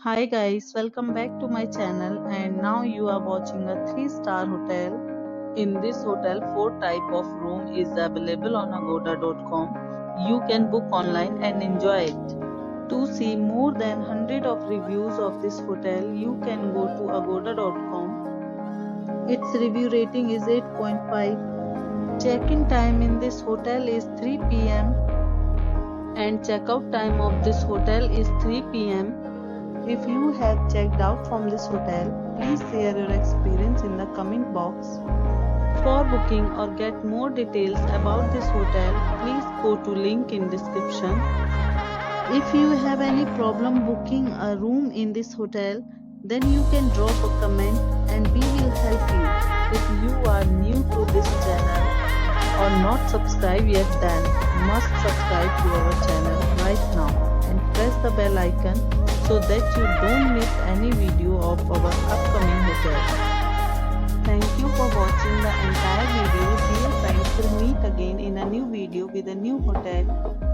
Hi guys, welcome back to my channel and now you are watching a 3-star hotel. In this hotel, 4 type of room is available on agoda.com. You can book online and enjoy it. To see more than 100 of reviews of this hotel, you can go to agoda.com. Its review rating is 8.5. Check-in time in this hotel is 3 p.m. and check-out time of this hotel is 3 p.m. If you have checked out from this hotel, please share your experience in the comment box. For booking or get more details about this hotel, please go to link in description. If you have any problem booking a room in this hotel, then you can drop a comment and we will help you. If you are new to this channel or not subscribed yet, then must subscribe to our channel right now and press the bell icon so that you don't miss any video of our upcoming hotel. Thank you for watching the entire video. Dear friends, we'll meet again in a new video with a new hotel.